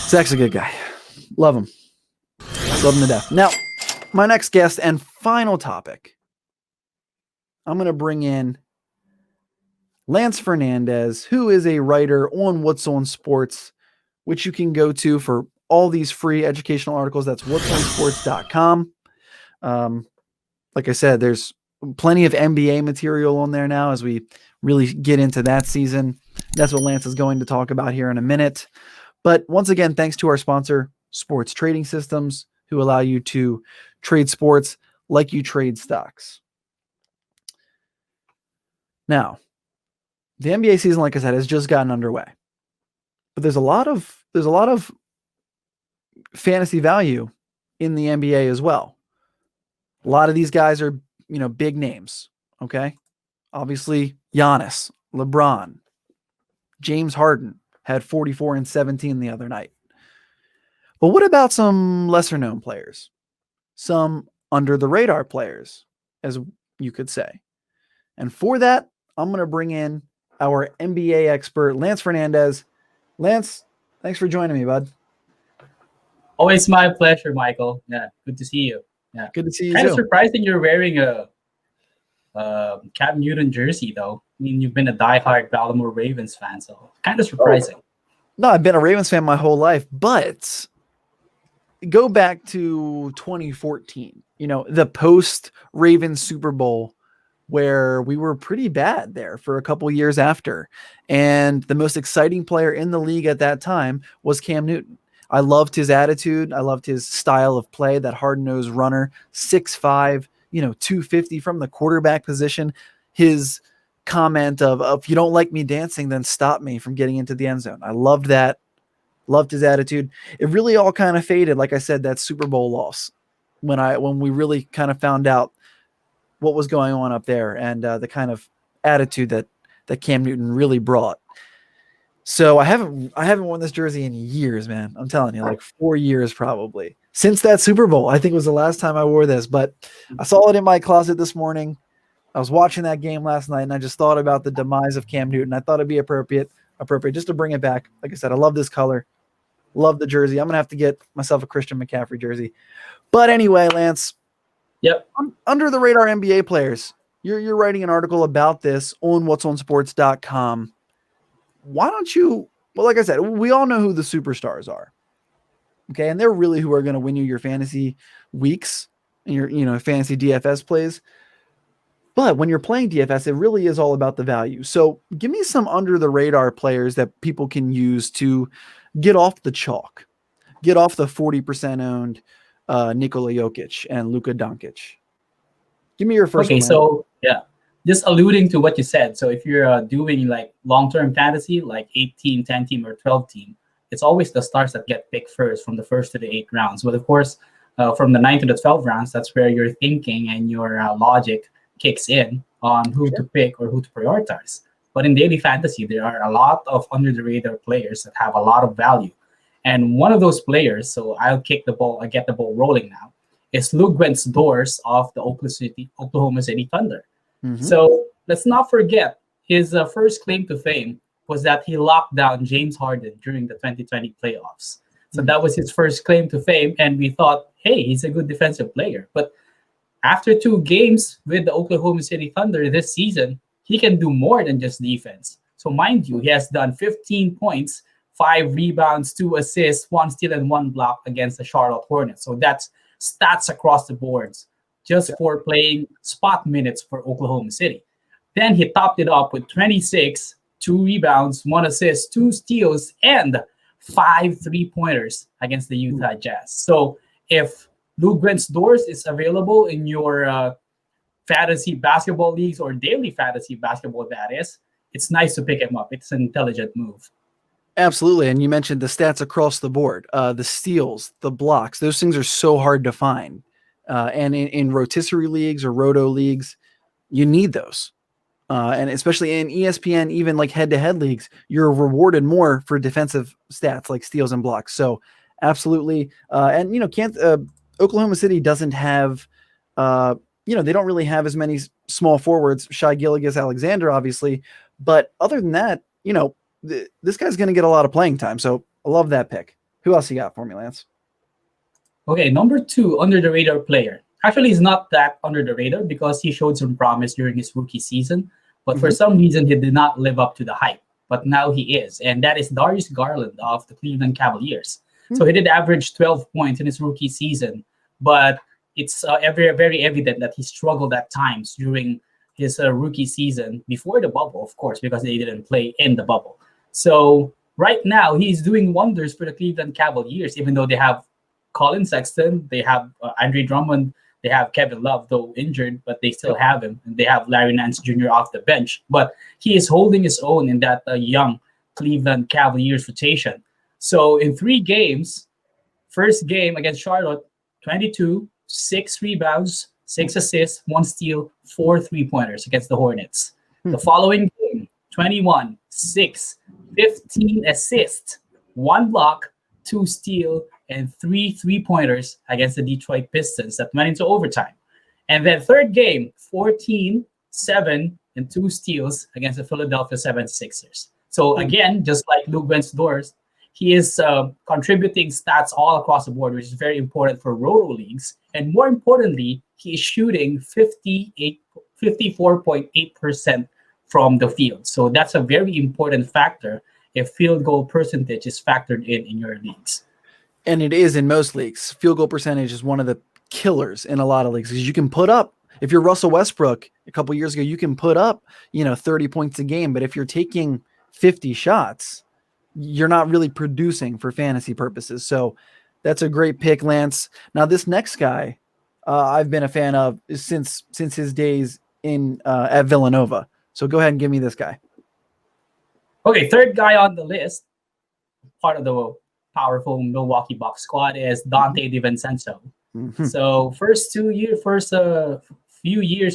Zach's a good guy. Love him. Love him to death. Now, my next guest and final topic, I'm going to bring in Lance Fernandez, who is a writer on What's On Sports, which you can go to for all these free educational articles. That's whatsonsports.com. Like I said, there's plenty of NBA material on there now as we really get into that season. That's what Lance is going to talk about here in a minute. But once again, thanks to our sponsor, Sports Trading Systems, who allow you to trade sports like you trade stocks. Now, the NBA season, like I said, has just gotten underway. But there's a lot of fantasy value in the NBA as well. A lot of these guys are, big names, okay? Obviously, Giannis, LeBron, James Harden had 44 and 17 the other night. But what about some lesser known players? Some under the radar players, as you could say. And for that, I'm going to bring in our NBA expert, Lance Fernandez. Lance, thanks for joining me, bud. Always my pleasure, Michael. Yeah, good to see you. Yeah, good to see you. Kind of surprising you're wearing a Cam Newton jersey, though. I mean, you've been a diehard Baltimore Ravens fan, so kind of surprising. No, I've been a Ravens fan my whole life, but go back to 2014. The post Ravens Super Bowl, where we were pretty bad there for a couple years after, and the most exciting player in the league at that time was Cam Newton. I loved his attitude. I loved his style of play, that hard-nosed runner, 6'5", 250 from the quarterback position. His comment of, if you don't like me dancing, then stop me from getting into the end zone. I loved that. Loved his attitude. It really all kind of faded, like I said, that Super Bowl loss, when we really kind of found out what was going on up there and the kind of attitude that Cam Newton really brought. So I haven't worn this jersey in years, man. I'm telling you, like 4 years probably. Since that Super Bowl, I think was the last time I wore this, but I saw it in my closet this morning. I was watching that game last night, and I just thought about the demise of Cam Newton. I thought it'd be appropriate just to bring it back. Like I said, I love this color. Love the jersey. I'm going to have to get myself a Christian McCaffrey jersey. But anyway, Lance. Yep. Under the radar NBA players. You're writing an article about this on whatsonsports.com. Why don't you, well, like I said, we all know who the superstars are. Okay, and they're really who are going to win you your fantasy weeks and your fantasy DFS plays. But when you're playing DFS, it really is all about the value. So give me some under the radar players that people can use to get off the chalk, get off the 40% owned Nikola Jokic and Luka Doncic. Give me your first one. Okay, so yeah, just alluding to what you said. So if you're doing like long-term fantasy, like 8-team, 10-team, or 12-team, it's always the stars that get picked first from the first to the 8th rounds. But of course, from the 9th to the 12th rounds, that's where your thinking and your logic kicks in on who to pick or who to prioritize. But in daily fantasy, there are a lot of under-the-radar players that have a lot of value. And one of those players, so I get the ball rolling now, is Luguentz Dors of the Oklahoma City Thunder. Mm-hmm. So let's not forget his first claim to fame was that he locked down James Harden during the 2020 playoffs. So that was his first claim to fame, and we thought, hey, he's a good defensive player. But after 2 games with the Oklahoma City Thunder this season, he can do more than just defense. So mind you, he has done 15 points, 5 rebounds, 2 assists, 1 steal, and 1 block against the Charlotte Hornets. So that's stats across the boards just for playing spot minutes for Oklahoma City. Then he topped it up with 26, 2 rebounds, 1 assist, 2 steals, and 5 3-pointers against the Utah Jazz. So if Luguentz Dors is available in your fantasy basketball leagues or daily fantasy basketball, that is, it's nice to pick him up. It's an intelligent move. Absolutely. And you mentioned the stats across the board, the steals, the blocks, those things are so hard to find. And in rotisserie leagues or roto leagues, you need those. And especially in ESPN, even like head-to-head leagues, you're rewarded more for defensive stats like steals and blocks. So absolutely. And, Oklahoma City doesn't have, they don't really have as many small forwards, Shai Gilgeous-Alexander, obviously. But other than that, this guy's going to get a lot of playing time. So I love that pick. Who else you got for me, Lance? Okay, number two, under the radar player. Actually, he's not that under the radar because he showed some promise during his rookie season, but for Mhm. some reason he did not live up to the hype. But now he is, and that is Darius Garland of the Cleveland Cavaliers. Hmm. So he did average 12 points in his rookie season, but it's very evident that he struggled at times during his rookie season before the bubble, of course, because they didn't play in the bubble. So right now he's doing wonders for the Cleveland Cavaliers, even though they have Colin Sexton, they have Andre Drummond, they have Kevin Love, though injured, but they still Yep. have him. And they have Larry Nance Jr. off the bench. But he is holding his own in that young Cleveland Cavaliers rotation. So in 3 games, first game against Charlotte, 22, 6 rebounds, 6 assists, 1 steal, 4 3-pointers against the Hornets. Hmm. The following game, 21, 6, 15 assists, 1 block, 2 steal, and 3 3-pointers against the Detroit Pistons that went into overtime. And then third game, 14, 7, and 2 steals against the Philadelphia 76ers. So again, just like Luke Wentz-Doors, he is contributing stats all across the board, which is very important for Roto leagues. And more importantly, he is shooting 54.8% from the field. So that's a very important factor if field goal percentage is factored in your leagues. And it is in most leagues. Field goal percentage is one of the killers in a lot of leagues because you can put up, if you're Russell Westbrook a couple years ago, you can put up, 30 points a game. But if you're taking 50 shots, you're not really producing for fantasy purposes. So that's a great pick, Lance. Now, this next guy I've been a fan of since his days in at Villanova. So go ahead and give me this guy. Okay, third guy on the list, part of the powerful Milwaukee Bucks squad, is Dante DiVincenzo. Mhm. So first few years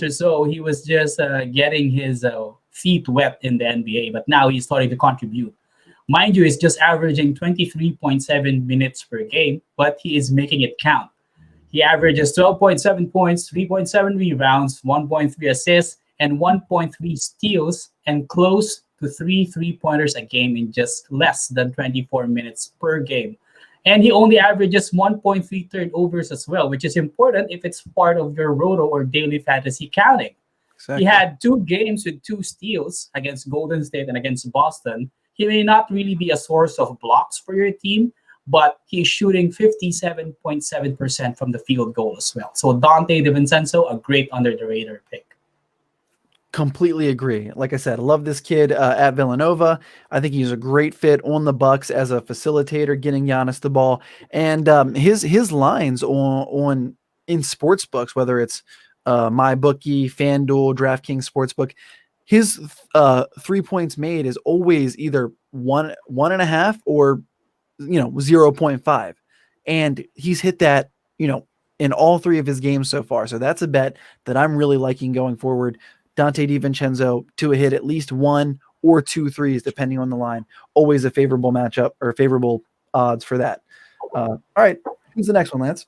or so, he was just getting his feet wet in the NBA, but now he's starting to contribute. Mind you, he's just averaging 23.7 minutes per game, but he is making it count. He averages 12.7 points, 3.7 rebounds, 1.3 assists, and 1.3 steals, and close to 3 3-pointers a game in just less than 24 minutes per game. And he only averages 1.3 turnovers as well, which is important if it's part of your roto or daily fantasy counting. Exactly. He had 2 games with 2 steals against Golden State and against Boston. He may not really be a source of blocks for your team, but he's shooting 57.7% from the field goal as well. So Dante DiVincenzo, a great under the radar pick. Completely agree. Like I said, I love this kid at Villanova. I think he's a great fit on the Bucks as a facilitator, getting Giannis the ball, and his lines on in sports books, whether it's MyBookie, FanDuel, DraftKings Sportsbook, his 3 points made is always either 1.5 or 0.5, and he's hit that in all 3 of his games so far. So that's a bet that I'm really liking going forward. Dante DiVincenzo to hit at least 1 or 2 threes, depending on the line. Always a favorable matchup or favorable odds for that. All right, who's the next one, Lance?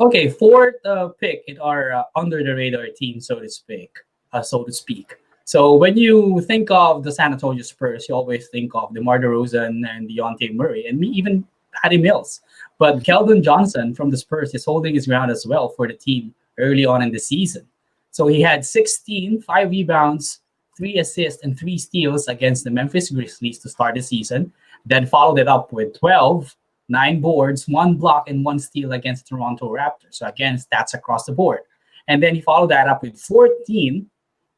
Okay, fourth pick in our under the radar team, so to speak. So when you think of the San Antonio Spurs, you always think of DeMar DeRozan and Dejounte Murray, and even Patty Mills. But Keldon Johnson from the Spurs is holding his ground as well for the team early on in the season. So he had 16, 5 rebounds, 3 assists, and 3 steals against the Memphis Grizzlies to start the season. Then followed it up with 12, 9 boards, 1 block, and 1 steal against the Toronto Raptors. So again, stats across the board. And then he followed that up with 14,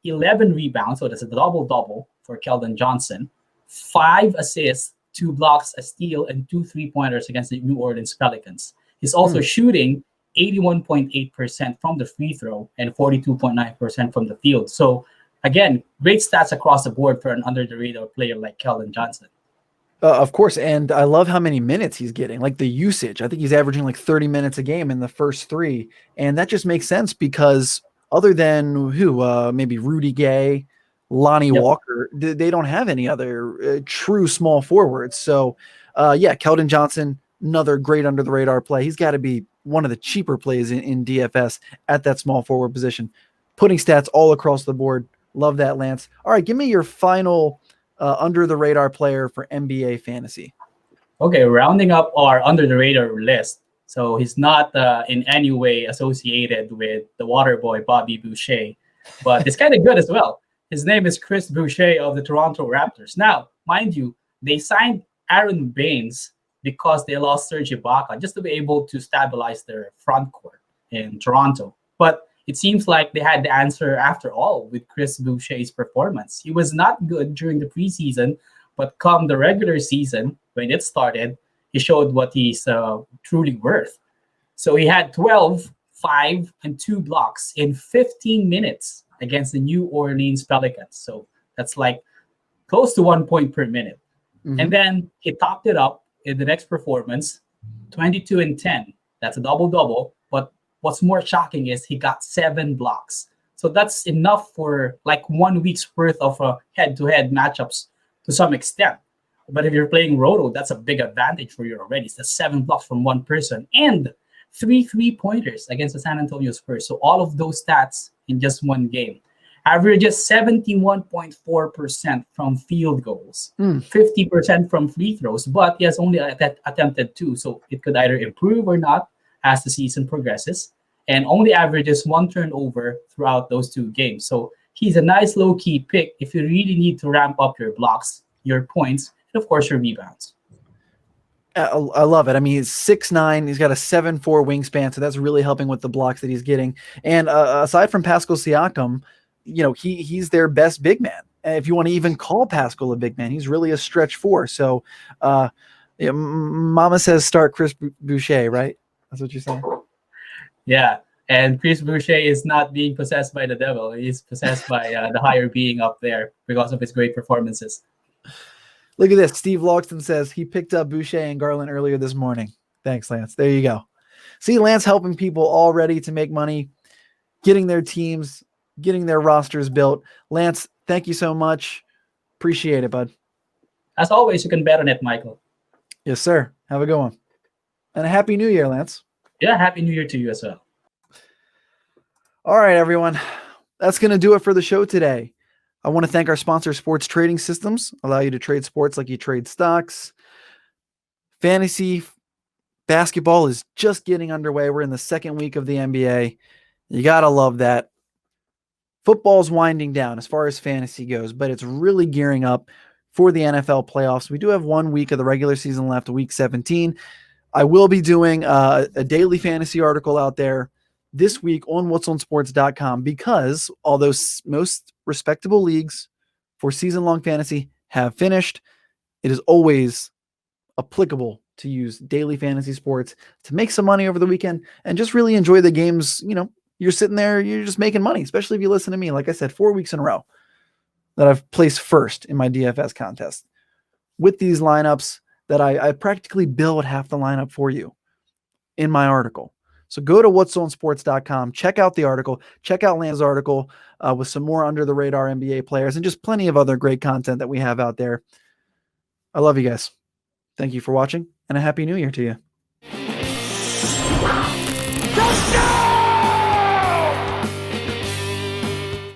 11 rebounds. So that's a double-double for Keldon Johnson. 5 assists, 2 blocks, a steal, and 2 3-pointers against the New Orleans Pelicans. He's also shooting 81.8% from the free throw and 42.9% from the field. So again, great stats across the board for an under the radar player like Keldon Johnson. Of course, and I love how many minutes he's getting, like the usage. I think he's averaging like 30 minutes a game in the first 3, and that just makes sense because other than maybe Rudy Gay, Lonnie Walker, they don't have any other true small forwards. So, Keldon Johnson, another great under the radar play. He's got to be one of the cheaper plays in DFS at that small forward position. Putting stats all across the board. Love that, Lance. All right, give me your final under the radar player for NBA fantasy. Okay, rounding up our under the radar list. So he's not in any way associated with the water boy Bobby Boucher, but it's kind of good as well. His name is Chris Boucher of the Toronto Raptors. Now, mind you, they signed Aaron Baines because they lost Serge Ibaka just to be able to stabilize their front court in Toronto. But it seems like they had the answer after all with Chris Boucher's performance. He was not good during the preseason, but come the regular season, when it started, he showed what he's truly worth. So he had 12, 5, and 2 blocks in 15 minutes against the New Orleans Pelicans. So that's like close to 1 point per minute. And then he topped it up in the next performance, 22 and 10. That's a double-double. But what's more shocking is he got 7 blocks. So that's enough for like 1 week's worth of head-to-head matchups to some extent. But if you're playing Roto, that's a big advantage for you already. It's the 7 blocks from one person and 3 3-pointers against the San Antonio Spurs. So all of those stats in just one game. Averages 71.4% from field goals, 50% from free throws, but he has only attempted 2. So it could either improve or not as the season progresses. And only averages 1 turnover throughout those 2 games. So he's a nice low-key pick if you really need to ramp up your blocks, your points, and of course your rebounds. I love it. I mean, he's 6'9". He's got a 7'4" wingspan, so that's really helping with the blocks that he's getting. And aside from Pascal Siakam, you know, he's their best big man. And if you want to even call Pascal a big man, he's really a stretch 4. So Mama says start Chris Boucher, right? That's what you're saying? Yeah. And Chris Boucher is not being possessed by the devil. He's possessed by the higher being up there because of his great performances. Look at this. Steve Logston says he picked up Boucher and Garland earlier this morning. Thanks, Lance. There you go. See, Lance helping people all ready to make money, getting their teams, getting their rosters built. Lance, thank you so much. Appreciate it, bud. As always, you can bet on it, Michael. Yes, sir. Have a good one. And a happy new year, Lance. Yeah, happy new year to you as well. All right, everyone. That's going to do it for the show today. I want to thank our sponsor, Sports Trading Systems. Allow you to trade sports like you trade stocks. Fantasy basketball is just getting underway. We're in the second week of the NBA. You got to love that. Football's winding down as far as fantasy goes, but it's really gearing up for the NFL playoffs. We do have 1 week of the regular season left, week 17. I will be doing a daily fantasy article out there this week on whatsonsports.com because although most respectable leagues for season-long fantasy have finished, it is always applicable to use daily fantasy sports to make some money over the weekend and just really enjoy the games. You know, you're sitting there, you're just making money, especially if you listen to me. Like I said, 4 weeks in a row that I've placed first in my DFS contest with these lineups that I practically build half the lineup for you in my article. So go to whatsonsports.com, check out the article, check out Lance's article with some more under the radar NBA players and just plenty of other great content that we have out there. I love you guys. Thank you for watching and a happy new year to you.